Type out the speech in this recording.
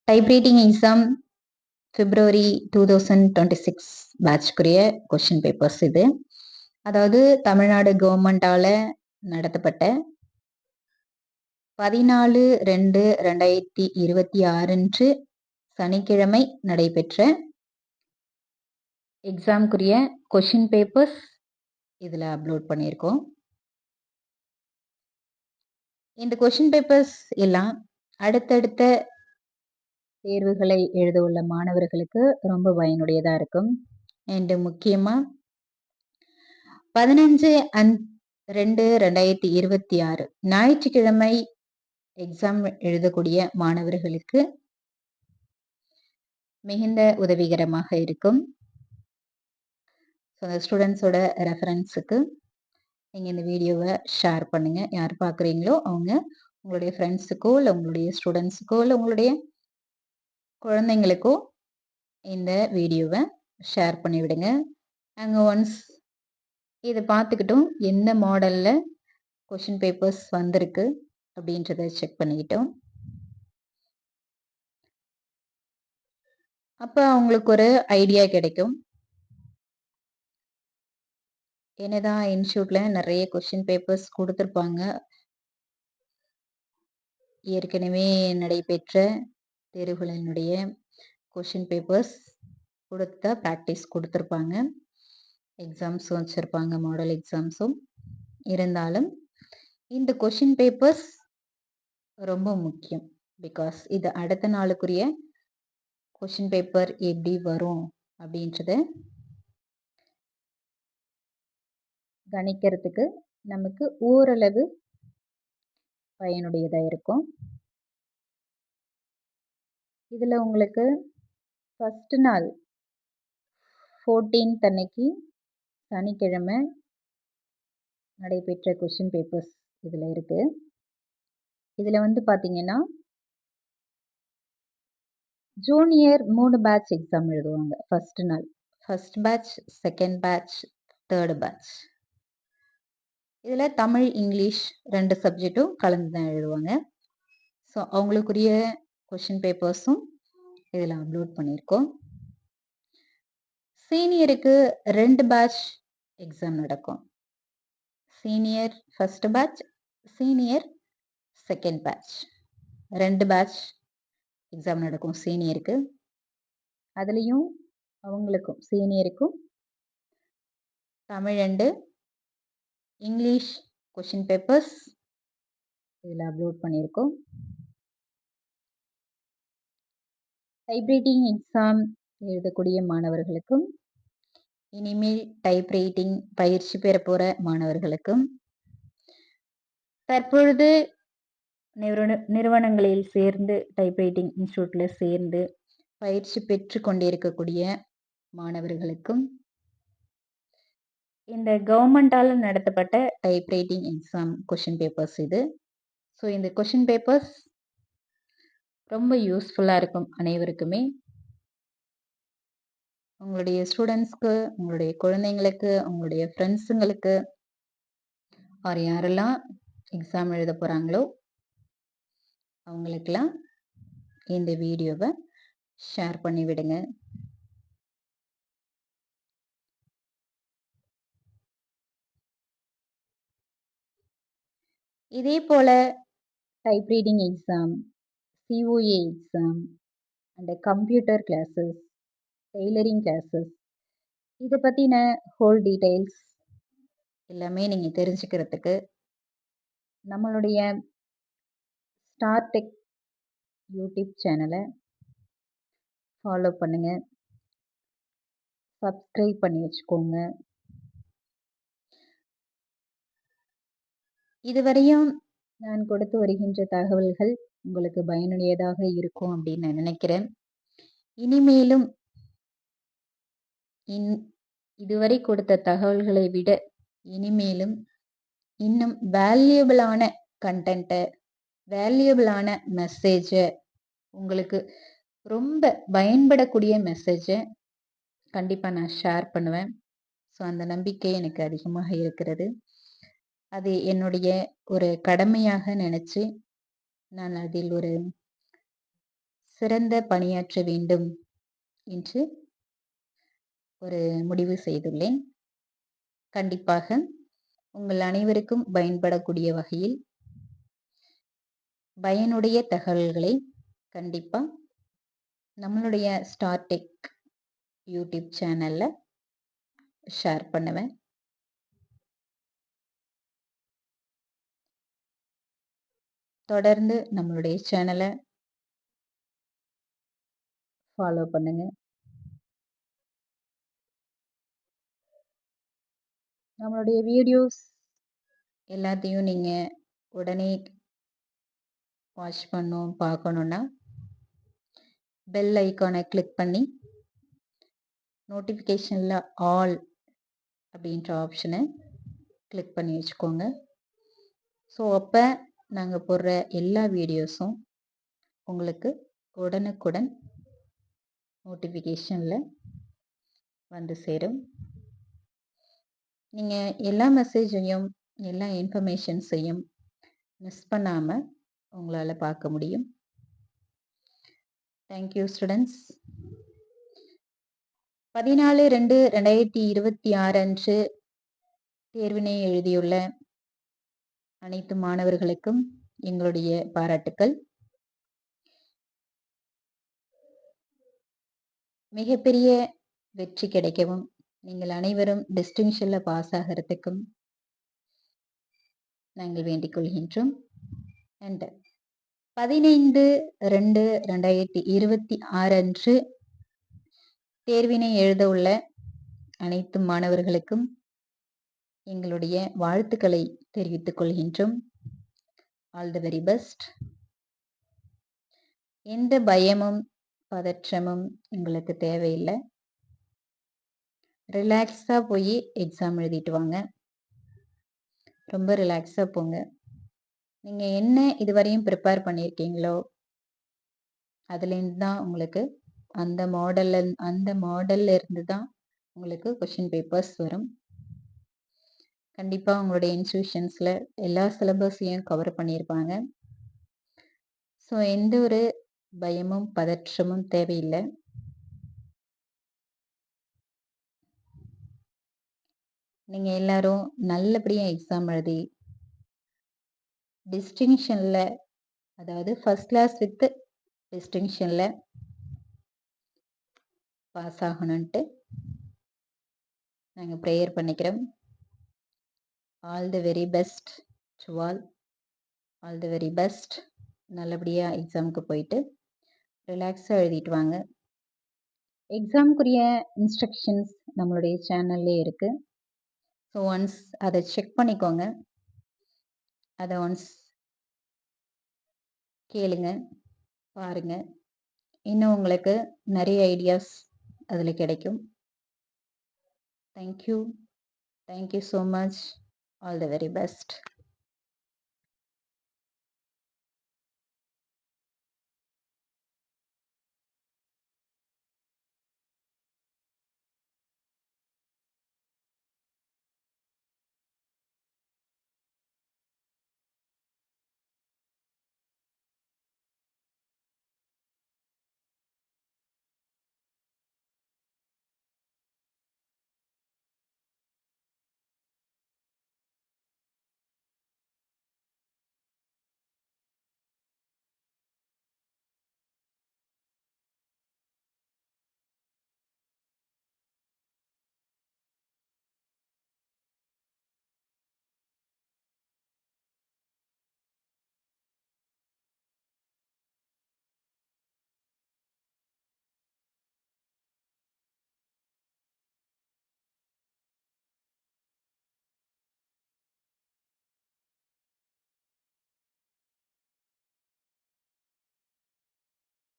Typewriting exam பிப்ரவரி 2026 பேட்ச்க்குரிய question papers இது. அதாவது தமிழ்நாடு கவர்மெண்டால நடத்தப்பட்ட 14/2/2026 சனிக்கிழமை நடைபெற்ற எக்ஸாம்க்குரிய கொஸ்டின் பேப்பர்ஸ் இதுல அப்லோட் பண்ணியிருக்கோம். இந்த கொஸ்டின் பேப்பர்ஸ் எல்லாம் அடுத்தடுத்த தேர்வுகளை எழுத உள்ள மாணவர்களுக்கு ரொம்ப பயனுடையதா இருக்கும். அண்ட் முக்கியமா 15/2/2026 ஞாயிற்றுக்கிழமை எக்ஸாம் எழுதக்கூடிய மாணவர்களுக்கு மிகுந்த உதவிகரமாக இருக்கும். அந்த ஸ்டூடெண்ட்ஸோட ரெஃபரன்ஸுக்கு நீங்கள் இந்த வீடியோவை ஷேர் பண்ணுங்க. யார் பார்க்குறீங்களோ அவங்க உங்களுடைய ஃப்ரெண்ட்ஸுக்கோ இல்லை உங்களுடைய ஸ்டூடெண்ட்ஸுக்கோ இல்லை உங்களுடைய குழந்தைங்களுக்கோ இந்த வீடியோவை ஷேர் பண்ணி விடுங்க. அங்கே ஒன்ஸ் இதை பார்த்துக்கிட்டும் எந்த மாடலில் கொஷின் பேப்பர்ஸ் வந்திருக்கு அப்படின்றத செக் பண்ணிக்கிட்டோம். அப்போ அவங்களுக்கு ஒரு ஐடியா கிடைக்கும். என்னதான் இன்ஸ்டியூட்ல நிறைய கொஷின் பேப்பர்ஸ் கொடுத்துருப்பாங்க. ஏற்கனவே நடைபெற்ற தேர்வுகளினுடைய கொஷின் பேப்பர்ஸ் கொடுத்த ப்ராக்டிஸ் கொடுத்துருப்பாங்க. எக்ஸாம்ஸும் வச்சுருப்பாங்க, மாடல் எக்ஸாம்ஸும். இருந்தாலும் இந்த கொஷின் பேப்பர்ஸ் ரொம்ப முக்கியம். பிகாஸ் இது அடுத்த நாளுக்குரிய கொஷின் பேப்பர் எப்படி வரும் அப்படின்றத கணிக்கிறதுக்கு நமக்கு ஓரளவு பயனுடையதாக இருக்கும். இதில் உங்களுக்கு ஃபஸ்ட்டு நாள் 14th அன்னைக்கு சனிக்கிழமை நடைபெற்ற கொஷின் பேப்பர்ஸ் இதில் இருக்குது. இதில் வந்து பார்த்தீங்கன்னா ஜூனியர் 3 பேட்ச் எக்ஸாம் எழுதுவாங்க. ஃபஸ்ட்டு நாள் first batch, second batch, third batch. இதில் தமிழ், இங்கிலீஷ் 2 சப்ஜெக்டும் கலந்து தான் எழுதுவாங்க. ஸோ அவங்களுக்குரிய கொஷின் பேப்பர்ஸும் இதில் அப்லோட் பண்ணியிருக்கோம். சீனியருக்கு 2 பேட்ச் எக்ஸாம் நடக்கும். Senior first batch, senior second batch, 2 batch exam நடக்கும் சீனியருக்கு. அதுலேயும் அவங்களுக்கும் சீனியருக்கும் Tamil and English question papers இதில் அப்லோட் பண்ணியிருக்கோம். டைப்ரைட்டிங் எக்ஸாம் எழுதக்கூடிய மாணவர்களுக்கும் இனிமேல் டைப்ரைட்டிங் பயிற்சி பெற போகிற மாணவர்களுக்கும் தற்பொழுது நிறுவனங்களில் சேர்ந்து டைப்ரைட்டிங் இன்ஸ்டியூட்டில் சேர்ந்து பயிற்சி பெற்று கொண்டிருக்கக்கூடிய மாணவர்களுக்கும் இந்த கவர்மெண்டால் நடத்தப்பட்ட டைப்ரைட்டிங் எக்ஸாம் கொஷின் பேப்பர்ஸ் இது. ஸோ இந்த கொஷின் பேப்பர்ஸ் ரொம்ப யூஸ்ஃபுல்லாக இருக்கும் அனைவருக்குமே. உங்களுடைய ஸ்டூடெண்ட்ஸ்க்கு, உங்களுடைய குழந்தைங்களுக்கு, உங்களுடைய ஃப்ரெண்ட்ஸுங்களுக்கு ஆர் யாரெல்லாம் எக்ஸாம் எழுத போகிறாங்களோ அவங்களுக்கெல்லாம் இந்த வீடியோவை ஷேர் பண்ணி விடுங்க. இதே போல் typewriting exam, COA exam and computer classes, tailoring classes இதை பற்றின ஹோல் டீட்டெயில்ஸ் எல்லாமே நீங்கள் தெரிஞ்சுக்கிறதுக்கு நம்மளுடைய ஸ்டார் டெக் யூடியூப் சேனலை ஃபாலோ பண்ணுங்கள், சப்ஸ்கிரைப் பண்ணி வச்சுக்கோங்க. இதுவரையும் நான் கொடுத்து வருகின்ற தகவல்கள் உங்களுக்கு பயனுடையதாக இருக்கும் அப்படின்னு நான் நினைக்கிறேன். இனிமேலும் இதுவரை கொடுத்த தகவல்களை விட இனிமேலும் இன்னும் வேல்யூபிளான கண்டென்ட்டை, வேல்யூபிளான மெசேஜை, உங்களுக்கு ரொம்ப பயன்படக்கூடிய மெசேஜை கண்டிப்பாக நான் ஷேர் பண்ணுவேன். ஸோ அந்த நம்பிக்கை எனக்கு அதிகமாக இருக்கிறது. அது என்னுடைய ஒரு கடமையாக நினச்சி நான் அதில் ஒரு சிறந்த பணியாற்ற வேண்டும் என்று ஒரு முடிவு செய்துள்ளேன். கண்டிப்பாக உங்கள் அனைவருக்கும் பயன்படக்கூடிய வகையில் பயனுடைய தகவல்களை கண்டிப்பா நம்மளுடைய ஸ்டார்டெக் யூடியூப் சேனல்ல ஷேர் பண்ணுவேன். தொடர்ந்து நம்மளுடைய சேனலை ஃபாலோ பண்ணுங்க. நம்மளுடைய வீடியோஸ் எல்லாத்தையும் நீங்க உடனே வாட்ச் பார்க்கணும்னா பெல் ஐக்கானை கிளிக் பண்ணி நோட்டிஃபிகேஷனில் ஆல் அப்படின்ற ஆப்ஷனை கிளிக் பண்ணி வச்சுக்கோங்க. ஸோ அப்போ நாங்கள் போடுற எல்லா வீடியோஸும் உங்களுக்கு உடனுக்குடன் நோட்டிஃபிகேஷனில் வந்து சேரும். நீங்கள் எல்லா மெசேஜையும் எல்லா இன்ஃபர்மேஷன்ஸையும் மிஸ் பண்ணாமல் உங்களால் பார்க்க முடியும். Thank you students. 14/2/2026 அன்று தேர்வினை எழுதியுள்ள அனைத்து மாணவர்களுக்கும் எங்களுடைய பாராட்டுக்கள். மிகப்பெரிய வெற்றி கிடைக்கவும் நீங்கள் அனைவரும் டிஸ்டிங்ஷன்ல பாஸ் ஆகிறதுக்கும் நாங்கள் வேண்டிக் கொள்கின்றோம். அண்ட் 15/2/2026 அன்று தேர்வினை எழுத உள்ள அனைத்து மாணவர்களுக்கும் எங்களுடைய வாழ்த்துக்களை தெரிவித்துக் கொள்கின்றோம். All the very best. எந்த பயமும் பதற்றமும் உங்களுக்கு தேவையில்லை. ரிலாக்ஸா போய் எக்ஸாம் எழுதிட்டு வாங்க. ரொம்ப ரிலாக்ஸா போங்க. நீங்க என்ன இதுவரையும் ப்ரிப்பேர் பண்ணியிருக்கீங்களோ அதுலேருந்து தான் உங்களுக்கு அந்த மாடல்ல இருந்து தான் உங்களுக்கு கொஷின் பேப்பர்ஸ் வரும். கண்டிப்பா உங்களுடைய இன்ஸ்டிடியூஷன்ஸ்ல எல்லா சிலபஸையும் கவர் பண்ணியிருப்பாங்க. ஸோ எந்த ஒரு பயமும் பதற்றமும் தேவையில்லை. நீங்க எல்லாரும் நல்லபடியா எக்ஸாம் எழுதி டிஸ்டிங்ஷன்ல, அதாவது ஃபர்ஸ்ட் கிளாஸ் வித் டிஸ்டிங்ஷன்ல பாஸ் ஆகணும்ட்டு நாங்கள் ப்ரேயர் பண்ணிக்கிறோம். All the very best to all. All the very best. நல்லபடியாக எக்ஸாமுக்கு போயிட்டு ரிலாக்ஸாக எழுதிட்டு வாங்க. எக்ஸாமுக்குரிய இன்ஸ்ட்ரக்ஷன்ஸ் நம்மளுடைய சேனல்லே இருக்குது. ஸோ ஒன்ஸ் அதை செக் பண்ணிக்கோங்க. அதை ஒன்ஸ் கேளுங்க, பாருங்க. இன்னும் உங்களுக்கு நிறைய ஐடியாஸ் அதில் கிடைக்கும். Thank you. Thank you so much. All the very best.